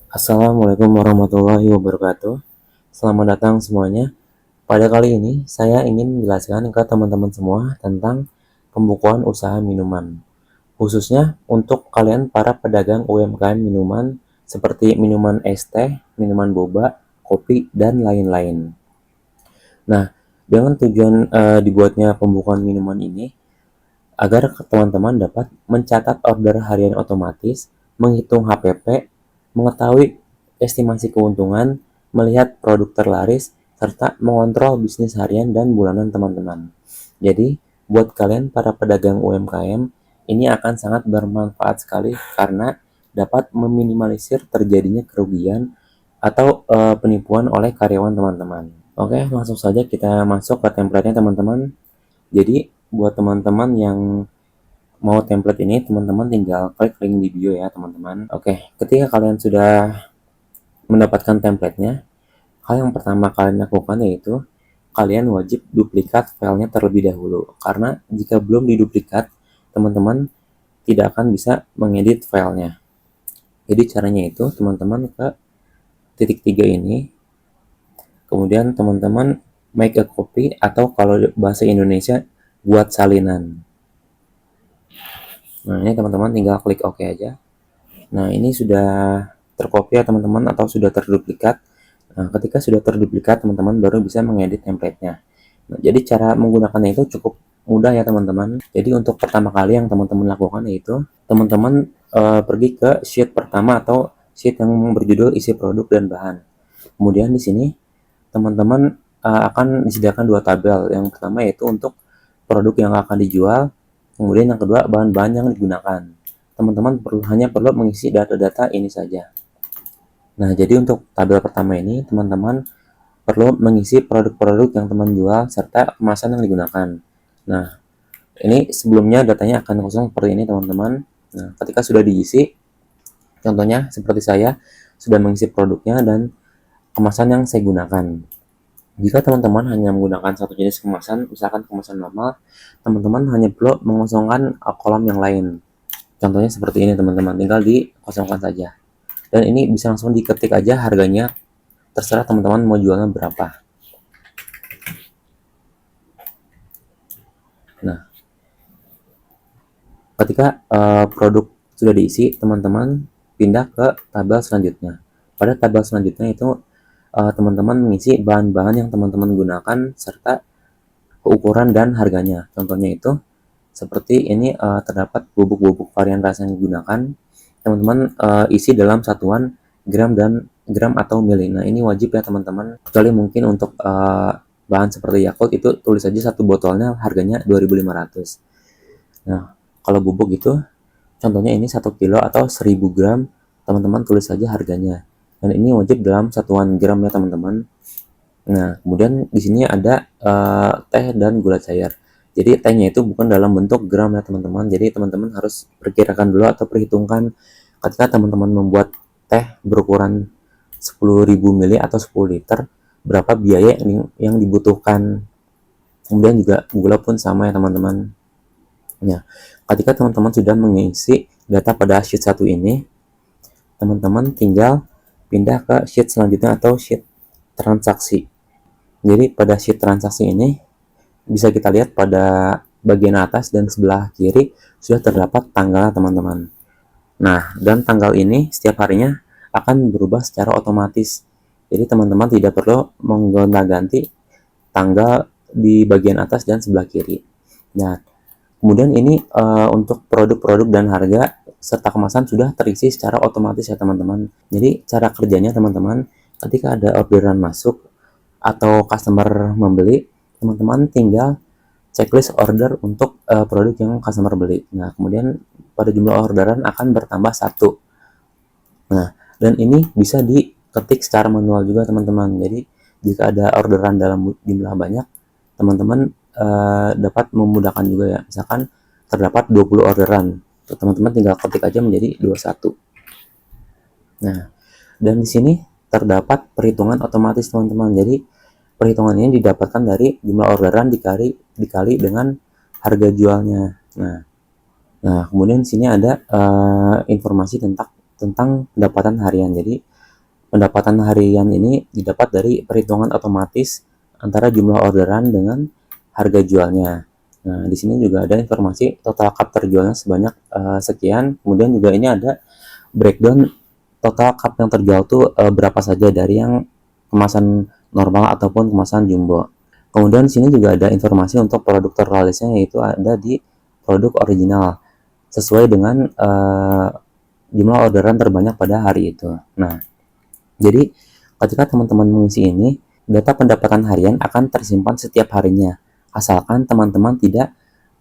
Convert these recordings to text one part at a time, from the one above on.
Assalamualaikum warahmatullahi wabarakatuh. Selamat datang semuanya. Pada kali ini, saya ingin menjelaskan ke teman-teman semua tentang pembukuan usaha minuman. Khususnya untuk kalian para pedagang UMKM minuman seperti minuman es teh, minuman boba, kopi, dan lain-lain. Nah, dengan tujuan dibuatnya pembukuan minuman ini, agar teman-teman dapat mencatat order harian otomatis, menghitung HPP, mengetahui estimasi keuntungan, melihat produk terlaris, serta mengontrol bisnis harian dan bulanan teman-teman. Jadi, buat kalian para pedagang UMKM, ini akan sangat bermanfaat sekali karena dapat meminimalisir terjadinya kerugian atau penipuan oleh karyawan teman-teman. Oke, langsung saja kita masuk ke template-nya teman-teman. Jadi, buat teman-teman yang mau template ini, teman-teman tinggal klik link di bio ya teman-teman. Oke, ketika kalian sudah mendapatkan template-nya, hal yang pertama kalian lakukan yaitu kalian wajib duplikat filenya terlebih dahulu. Karena jika belum diduplikat, teman-teman tidak akan bisa mengedit filenya. Jadi caranya itu teman-teman ke titik 3 ini, kemudian teman-teman make a copy atau kalau bahasa Indonesia buat salinan. Nah, ini teman-teman tinggal klik OK aja. Nah, ini sudah terkopi ya teman-teman atau sudah terduplikat. Nah, ketika sudah terduplikat, teman-teman baru bisa mengedit template-nya. Nah, jadi cara menggunakannya itu cukup mudah ya teman-teman. Jadi untuk pertama kali yang teman-teman lakukan yaitu teman-teman pergi ke sheet pertama atau sheet yang berjudul isi produk dan bahan. Kemudian di sini teman-teman akan disediakan dua tabel. Yang pertama yaitu untuk produk yang akan dijual, kemudian yang kedua bahan-bahan yang digunakan. Teman-teman hanya perlu mengisi data-data ini saja. Nah, jadi untuk tabel pertama ini, teman-teman perlu mengisi produk-produk yang teman jual serta kemasan yang digunakan. Nah, ini sebelumnya datanya akan kosong seperti ini, teman-teman. Nah, ketika sudah diisi, contohnya seperti saya sudah mengisi produknya dan kemasan yang saya gunakan. Jika teman-teman hanya menggunakan satu jenis kemasan, misalkan kemasan normal, teman-teman hanya perlu mengosongkan kolom yang lain. Contohnya seperti ini teman-teman, tinggal dikosongkan saja. Dan ini bisa langsung diketik aja harganya, terserah teman-teman mau jualnya berapa. Nah, ketika produk sudah diisi, teman-teman pindah ke tabel selanjutnya. Pada tabel selanjutnya itu teman-teman mengisi bahan-bahan yang teman-teman gunakan serta ukuran dan harganya. Contohnya itu seperti ini terdapat bubuk-bubuk varian rasa yang digunakan. Teman-teman isi dalam satuan gram dan gram atau mili. Nah, ini wajib ya teman-teman. Kecuali mungkin untuk bahan seperti Yakult itu tulis saja satu botolnya harganya 2.500. Nah, kalau bubuk itu contohnya ini 1 kilo atau 1000 gram, teman-teman tulis saja harganya. Dan ini wajib dalam satuan gram ya teman-teman. Nah, kemudian di sini ada teh dan gula cair. Jadi tehnya itu bukan dalam bentuk gram ya teman-teman. Jadi teman-teman harus perkirakan dulu atau perhitungkan ketika teman-teman membuat teh berukuran 10.000 ml atau 10 liter, berapa biaya yang dibutuhkan. Kemudian juga gula pun sama ya teman-teman. Ya, ketika teman-teman sudah mengisi data pada sheet 1 ini, teman-teman tinggal pindah ke sheet selanjutnya atau sheet transaksi. Jadi pada sheet transaksi ini bisa kita lihat pada bagian atas dan sebelah kiri sudah terdapat tanggal teman-teman. Nah, dan tanggal ini setiap harinya akan berubah secara otomatis. Jadi teman-teman tidak perlu menggonta-ganti tanggal di bagian atas dan sebelah kiri. Nah, kemudian ini untuk produk-produk dan harga serta kemasan sudah terisi secara otomatis ya teman-teman. Jadi cara kerjanya teman-teman, ketika ada orderan masuk atau customer membeli, teman-teman tinggal checklist order untuk produk yang customer beli. Nah, kemudian pada jumlah orderan akan bertambah 1. Nah, dan ini bisa diketik secara manual juga teman-teman. Jadi jika ada orderan dalam jumlah banyak, teman-teman dapat memudahkan juga ya. Misalkan terdapat 20 orderan, teman-teman tinggal ketik aja menjadi 21. Nah, dan di sini terdapat perhitungan otomatis teman-teman. Jadi perhitungan ini didapatkan dari jumlah orderan dikali dengan harga jualnya. Nah, kemudian di sini ada informasi tentang pendapatan harian. Jadi pendapatan harian ini didapat dari perhitungan otomatis antara jumlah orderan dengan harga jualnya. Nah, di sini juga ada informasi total cup terjualnya sebanyak sekian. Kemudian juga ini ada breakdown total cup yang terjual tuh berapa saja dari yang kemasan normal ataupun kemasan jumbo. Kemudian di sini juga ada informasi untuk produk terlarisnya, yaitu ada di produk original sesuai dengan jumlah orderan terbanyak pada hari itu. Nah, jadi ketika teman-teman mengisi ini, data pendapatan harian akan tersimpan setiap harinya, asalkan teman-teman tidak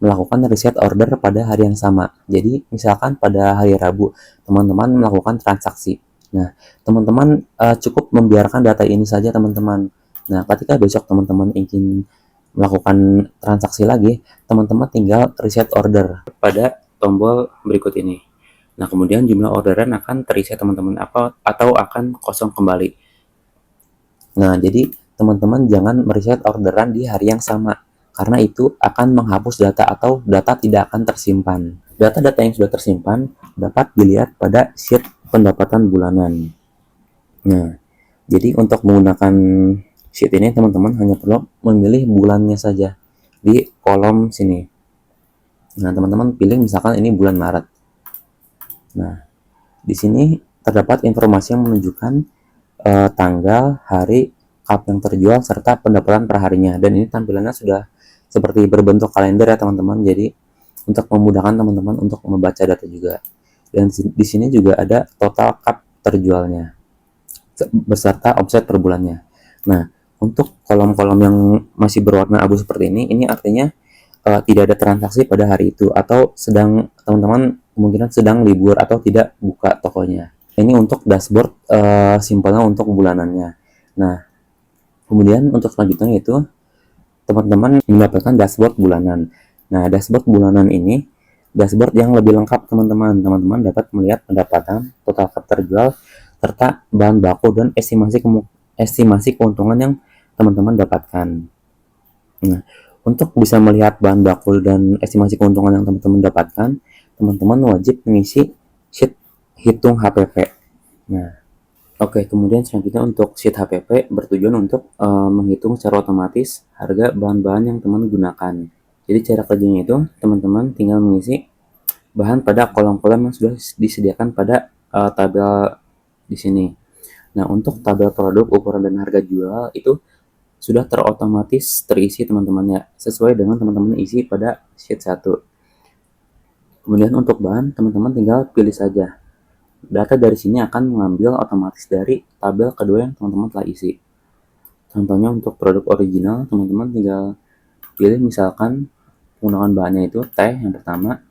melakukan reset order pada hari yang sama. Jadi misalkan pada hari Rabu, teman-teman melakukan transaksi. Nah, teman-teman cukup membiarkan data ini saja teman-teman. Nah, ketika besok teman-teman ingin melakukan transaksi lagi, teman-teman tinggal reset order pada tombol berikut ini. Nah, kemudian jumlah orderan akan terreset teman-teman atau akan kosong kembali. Nah, jadi teman-teman jangan mereset orderan di hari yang sama, karena itu akan menghapus data atau data tidak akan tersimpan. Data-data yang sudah tersimpan dapat dilihat pada sheet pendapatan bulanan. Nah, jadi untuk menggunakan sheet ini teman-teman hanya perlu memilih bulannya saja di kolom sini. Nah, teman-teman pilih misalkan ini bulan Maret. Nah, di sini terdapat informasi yang menunjukkan tanggal, hari, cup yang terjual, serta pendapatan per harinya. Dan ini tampilannya sudah seperti berbentuk kalender ya teman-teman. Jadi untuk memudahkan teman-teman untuk membaca data juga. Dan di sini juga ada total cup terjualnya beserta omset per bulannya. Nah, untuk kolom-kolom yang masih berwarna abu seperti ini artinya tidak ada transaksi pada hari itu, atau sedang teman-teman kemungkinan sedang libur atau tidak buka tokonya. Ini untuk dashboard simpelnya untuk bulanannya. Nah, kemudian untuk selanjutnya itu teman-teman mendapatkan dashboard bulanan. Nah, dashboard bulanan ini dashboard yang lebih lengkap teman-teman. Teman-teman dapat melihat pendapatan, total cup terjual, serta bahan baku dan estimasi keuntungan yang teman-teman dapatkan. Nah, untuk bisa melihat bahan baku dan estimasi keuntungan yang teman-teman dapatkan, teman-teman wajib mengisi sheet hitung HPP. Nah, oke, kemudian selanjutnya untuk sheet HPP bertujuan untuk menghitung secara otomatis harga bahan-bahan yang teman gunakan. Jadi cara kerjanya itu teman-teman tinggal mengisi bahan pada kolom-kolom yang sudah disediakan pada tabel di sini. Nah, untuk tabel produk, ukuran dan harga jual itu sudah terotomatis terisi teman-teman ya, sesuai dengan teman-teman isi pada sheet 1. Kemudian untuk bahan, teman-teman tinggal pilih saja. Data dari sini akan mengambil otomatis dari tabel kedua yang teman-teman telah isi. Contohnya untuk produk original, teman-teman tinggal pilih misalkan penggunaan bahannya itu teh yang pertama.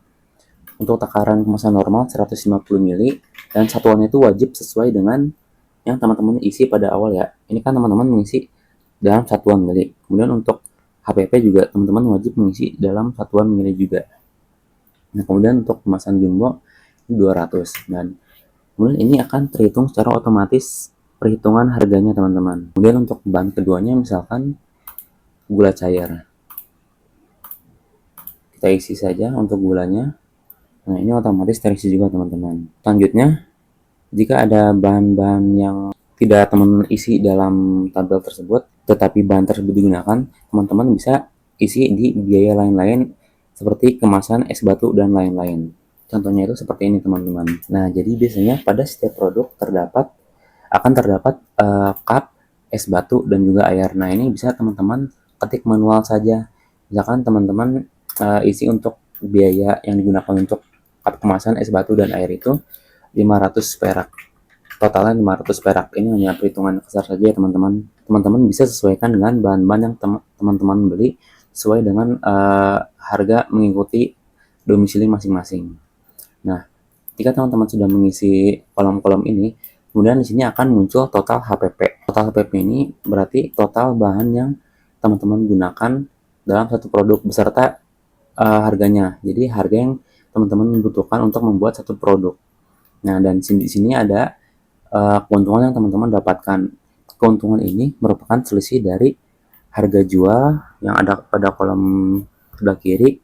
Untuk takaran kemasan normal 150 ml dan satuannya itu wajib sesuai dengan yang teman-teman isi pada awal ya. Ini kan teman-teman mengisi dalam satuan mili. Kemudian untuk HPP juga teman-teman wajib mengisi dalam satuan mili juga. Nah, kemudian untuk kemasan jumbo 200 dan kemudian ini akan terhitung secara otomatis perhitungan harganya teman-teman. Kemudian untuk bahan keduanya misalkan gula cair. Kita isi saja untuk gulanya. Nah, ini otomatis terisi juga teman-teman. Selanjutnya, jika ada bahan-bahan yang tidak teman-teman isi dalam tabel tersebut, tetapi bahan tersebut digunakan, teman-teman bisa isi di biaya lain-lain seperti kemasan, es batu, dan lain-lain. Contohnya itu seperti ini teman-teman. Nah, jadi biasanya pada setiap produk akan terdapat cup, es batu, dan juga air. Nah, ini bisa teman-teman ketik manual saja. Misalkan teman-teman isi untuk biaya yang digunakan untuk cup kemasan, es batu, dan air itu 500 perak. Totalnya 500 perak. Ini hanya perhitungan kasar saja ya teman-teman. Teman-teman bisa sesuaikan dengan bahan-bahan yang teman-teman beli sesuai dengan harga mengikuti domisili masing-masing. Nah, jika teman-teman sudah mengisi kolom-kolom ini, kemudian di sini akan muncul total HPP. Total HPP ini berarti total bahan yang teman-teman gunakan dalam satu produk beserta harganya. Jadi harga yang teman-teman membutuhkan untuk membuat satu produk. Nah, dan di sini ada keuntungan yang teman-teman dapatkan. Keuntungan ini merupakan selisih dari harga jual yang ada pada kolom sebelah kiri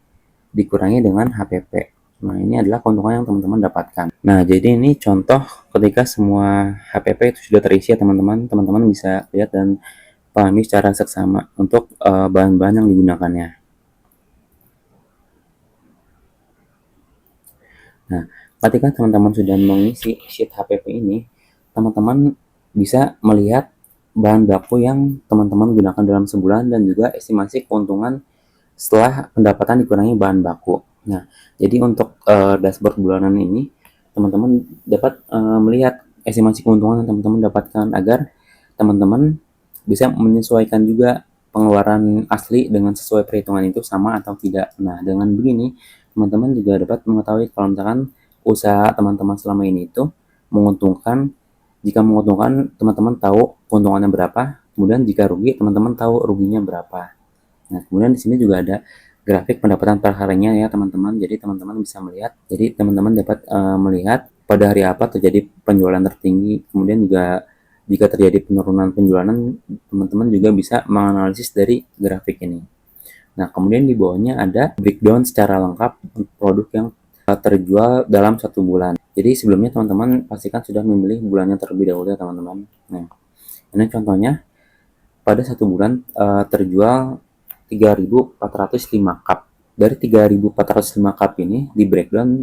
dikurangi dengan HPP. Nah, ini adalah keuntungan yang teman-teman dapatkan. Nah, jadi ini contoh ketika semua HPP itu sudah terisi ya teman-teman. Teman-teman bisa lihat dan pahami secara seksama untuk bahan-bahan yang digunakannya. Nah, ketika teman-teman sudah mengisi sheet HPP ini, teman-teman bisa melihat bahan baku yang teman-teman gunakan dalam sebulan dan juga estimasi keuntungan setelah pendapatan dikurangi bahan baku. Nah, jadi untuk dashboard bulanan ini, teman-teman dapat melihat estimasi keuntungan yang teman-teman dapatkan agar teman-teman bisa menyesuaikan juga pengeluaran asli dengan sesuai perhitungan itu sama atau tidak. Nah, dengan begini, teman-teman juga dapat mengetahui kalau misalkan usaha teman-teman selama ini itu menguntungkan. Jika menguntungkan, teman-teman tahu keuntungannya berapa, kemudian jika rugi, teman-teman tahu ruginya berapa. Nah, kemudian di sini juga ada grafik pendapatan per harinya ya teman-teman. Jadi teman-teman bisa melihat. Jadi teman-teman dapat melihat pada hari apa terjadi penjualan tertinggi. Kemudian juga jika terjadi penurunan penjualan, teman-teman juga bisa menganalisis dari grafik ini. Nah, kemudian di bawahnya ada breakdown secara lengkap produk yang terjual dalam satu bulan. Jadi sebelumnya teman-teman pastikan sudah memilih bulannya terlebih dahulu ya teman-teman. Nah, ini contohnya pada satu bulan terjual 3.405 cup. Dari 3.405 cup ini di breakdown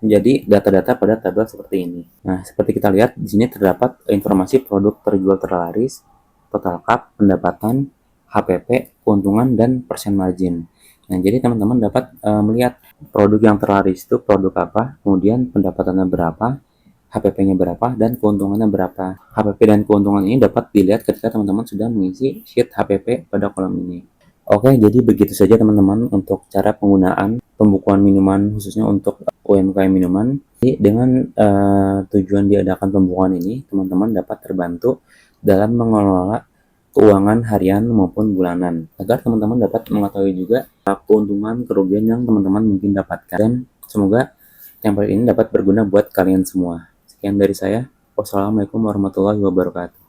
menjadi data-data pada tabel seperti ini. Nah, seperti kita lihat di sini terdapat informasi produk terjual terlaris, total cup, pendapatan, HPP, keuntungan, dan persen margin. Nah, jadi teman-teman dapat melihat produk yang terlaris itu produk apa, kemudian pendapatannya berapa, HPP-nya berapa, dan keuntungannya berapa. HPP dan keuntungan ini dapat dilihat ketika teman-teman sudah mengisi sheet HPP pada kolom ini. Oke, jadi begitu saja teman-teman untuk cara penggunaan pembukuan minuman khususnya untuk UMKM minuman. Jadi dengan tujuan diadakan pembukuan ini, teman-teman dapat terbantu dalam mengelola keuangan harian maupun bulanan agar teman-teman dapat mengetahui juga keuntungan kerugian yang teman-teman mungkin dapatkan, dan semoga template ini dapat berguna buat kalian semua. Sekian dari saya. Wassalamualaikum warahmatullahi wabarakatuh.